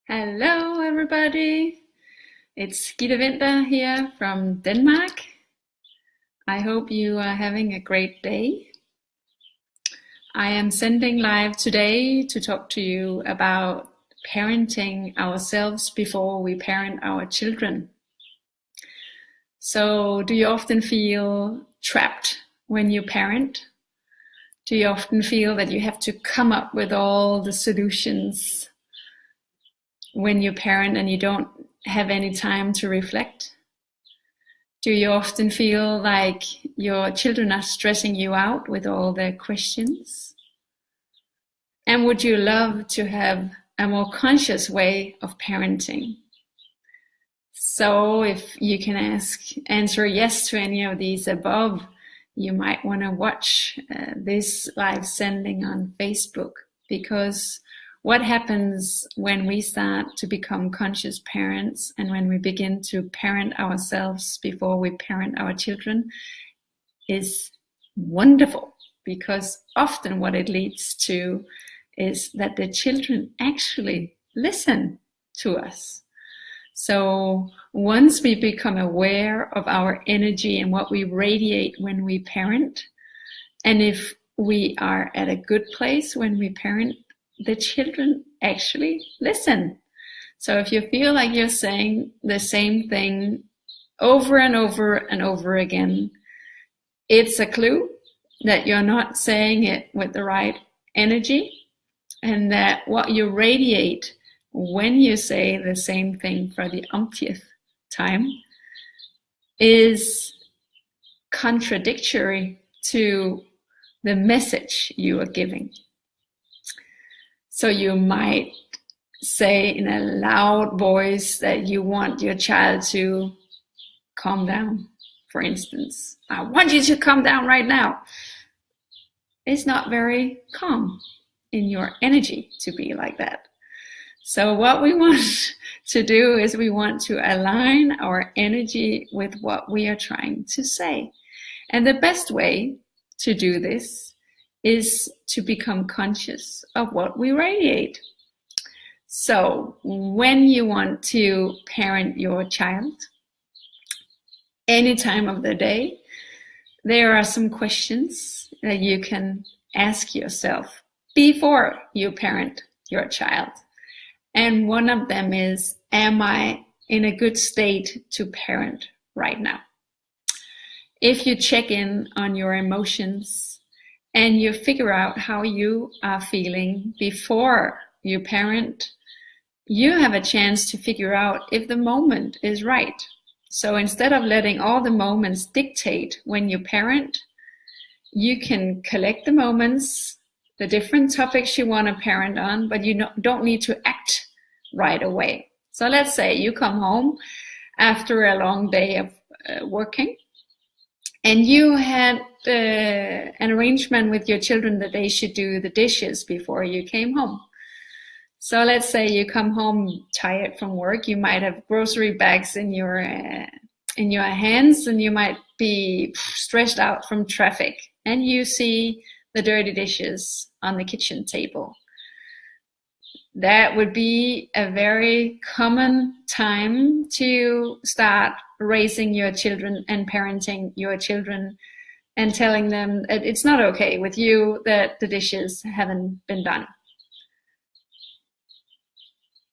Hello, everybody. It's Gitte Winter here from Denmark. I hope you are having a great day. I am sending live today to talk to you about parenting ourselves before we parent our children. So, do you often feel trapped when you parent? Do you often feel that you have to come up with all the solutions when you parent and you don't have any time to reflect? Do you often feel like your children are stressing you out with all their questions? And would you love to have a more conscious way of parenting? So if you can answer yes to any of these above, you might want to watch this live sending on Facebook, because what happens when we start to become conscious parents and when we begin to parent ourselves before we parent our children is wonderful, because often what it leads to is that the children actually listen to us. So once we become aware of our energy and what we radiate when we parent, and if we are at a good place when we parent, the children actually listen. So if you feel like you're saying the same thing over and over and over again, it's a clue that you're not saying it with the right energy, and that what you radiate when you say the same thing for the umpteenth time is contradictory to the message you are giving. So you might say in a loud voice that you want your child to calm down, for instance. I want you to calm down right now. It's not very calm in your energy to be like that. So what we want to do is we want to align our energy with what we are trying to say. And the best way to do this is to become conscious of what we radiate. So when you want to parent your child, any time of the day, there are some questions that you can ask yourself before you parent your child. And one of them is, am I in a good state to parent right now? If you check in on your emotions and you figure out how you are feeling before you parent, you have a chance to figure out if the moment is right. So instead of letting all the moments dictate when you parent, you can collect the moments, the different topics you want to parent on, but you don't need to act right away. So let's say you come home after a long day of working, and you had an arrangement with your children that they should do the dishes before you came home. So let's say you come home tired from work. You might have grocery bags in your hands, and you might be stressed out from traffic, and you see the dirty dishes on the kitchen table. That would be a very common time to start raising your children and parenting your children and telling them that it's not okay with you that the dishes haven't been done.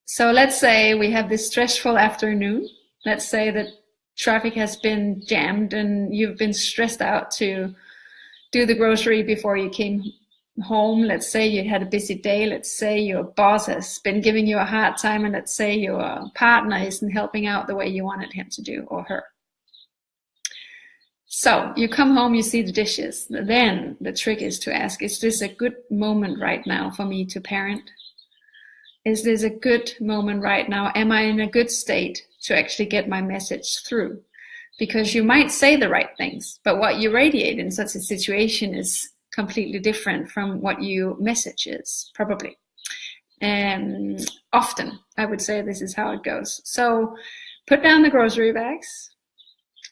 So let's say we have this stressful afternoon. Let's say that traffic has been jammed and you've been stressed out to do the grocery before you came home. Let's say you had a busy day. Let's say your boss has been giving you a hard time, and let's say your partner isn't helping out the way you wanted him to do, or her. So you come home, you see the dishes. Then the trick is to ask, is this a good moment right now for me to parent? Is this a good moment right now? Am I in a good state to actually get my message through? Because you might say the right things, but what you radiate in such a situation is completely different from what you message is, probably. Often, I would say this is how it goes. So put down the grocery bags,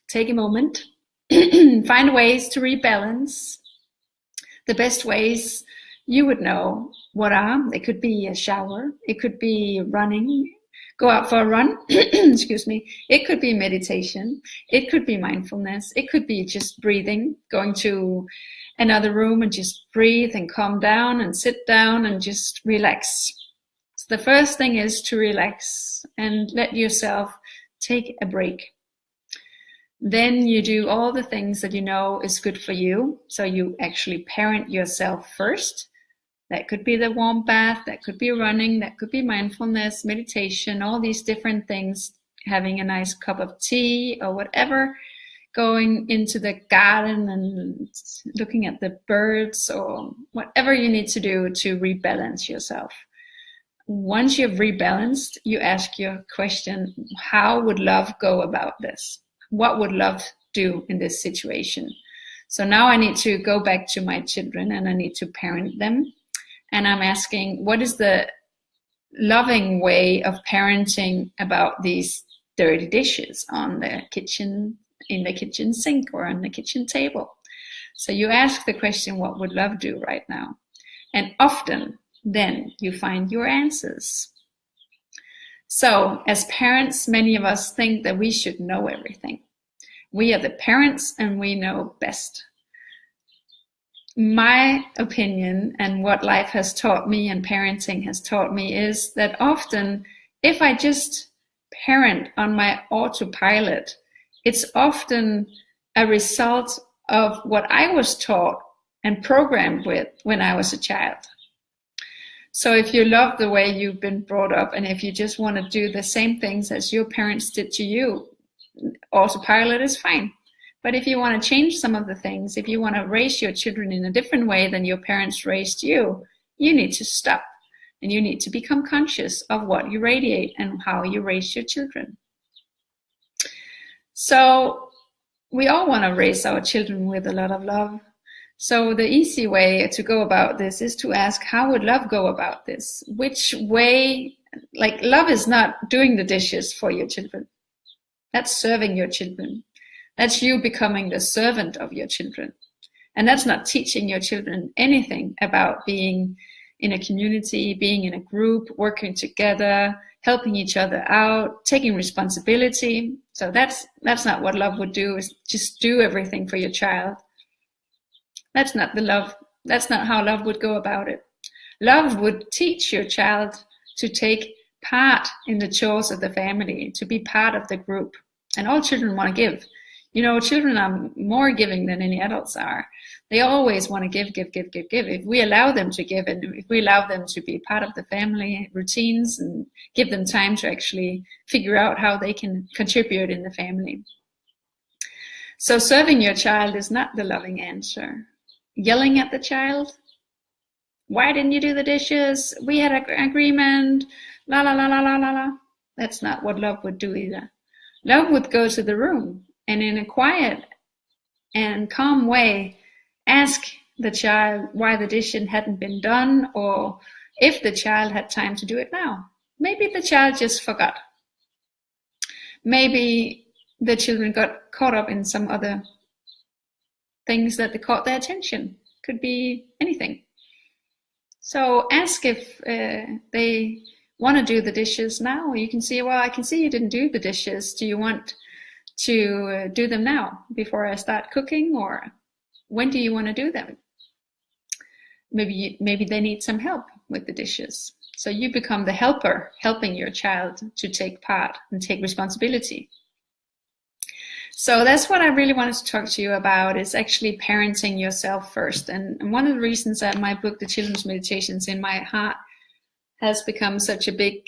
take a moment, find ways to rebalance. The best ways you would know what are. It could be a shower, it could be running, go out for a run, excuse me. It could be meditation, it could be mindfulness, it could be just breathing, going to another room and just breathe and calm down and sit down and just relax. So the first thing is to relax and let yourself take a break. Then you do all the things that you know is good for you. So you actually parent yourself first. That could be the warm bath, that could be running, that could be mindfulness, meditation, all these different things, having a nice cup of tea or whatever, going into the garden and looking at the birds, or whatever you need to do to rebalance yourself. Once you've rebalanced, you ask your question, how would love go about this? What would love do in this situation? So now I need to go back to my children and I need to parent them. And I'm asking, what is the loving way of parenting about these dirty dishes on the kitchen, in the kitchen sink or on the kitchen table? So you ask the question, what would love do right now? And often then you find your answers. So as parents, many of us think that we should know everything. We are the parents and we know best. My opinion and what life has taught me and parenting has taught me is that often if I just parent on my autopilot, it's often a result of what I was taught and programmed with when I was a child. So if you love the way you've been brought up and if you just want to do the same things as your parents did to you, autopilot is fine. But if you want to change some of the things, if you want to raise your children in a different way than your parents raised you, you need to stop and you need to become conscious of what you radiate and how you raise your children. So we all want to raise our children with a lot of love. So the easy way to go about this is to ask, how would love go about this? Which way, like love is not doing the dishes for your children. That's serving your children. That's you becoming the servant of your children. And that's not teaching your children anything about being in a community, being in a group, working together, helping each other out, taking responsibility. So that's not what love would do, is just do everything for your child. That's not the love. That's not how love would go about it. Love would teach your child to take part in the chores of the family, to be part of the group. And all children want to give. You know, children are more giving than any adults are. They always want to give. If we allow them to give and if we allow them to be part of the family routines and give them time to actually figure out how they can contribute in the family. So serving your child is not the loving answer. Yelling at the child, why didn't you do the dishes? We had an agreement, la la la la la la la. That's not what love would do either. Love would go to the room and in a quiet and calm way ask the child why the dish hadn't been done, or if the child had time to do it now. Maybe the child just forgot. Maybe the children got caught up in some other things that caught their attention. Could be anything. So ask if they want to do the dishes now. You can see, well, I can see you didn't do the dishes. Do you want to do them now before I start cooking, or when do you want to do them? Maybe they need some help with the dishes. So you become the helper, helping your child to take part and take responsibility. So that's what I really wanted to talk to you about, is actually parenting yourself first. And one of the reasons that my book, The Children's Meditations in My Heart, has become such a big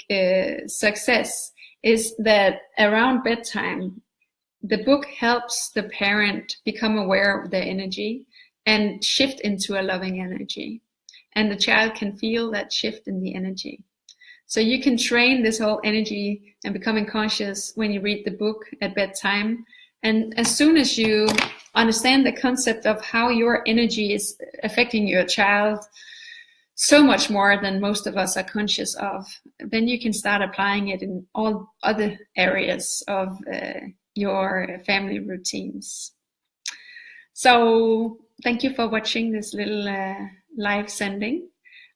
success is that around bedtime, the book helps the parent become aware of their energy and shift into a loving energy. And the child can feel that shift in the energy. So you can train this whole energy and becoming conscious when you read the book at bedtime. And as soon as you understand the concept of how your energy is affecting your child so much more than most of us are conscious of, then you can start applying it in all other areas of your family routines. So thank you for watching this little life sending.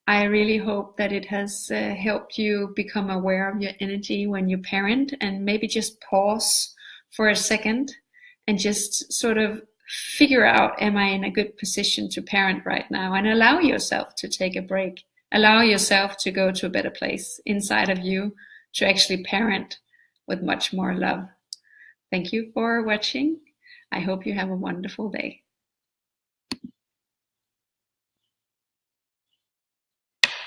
I really hope that it has helped you become aware of your energy when you parent, and maybe just pause for a second and just sort of figure out, am I in a good position to parent right now? And allow yourself to take a break. Allow yourself to go to a better place inside of you to actually parent with much more love. Thank you for watching. I hope you have a wonderful day.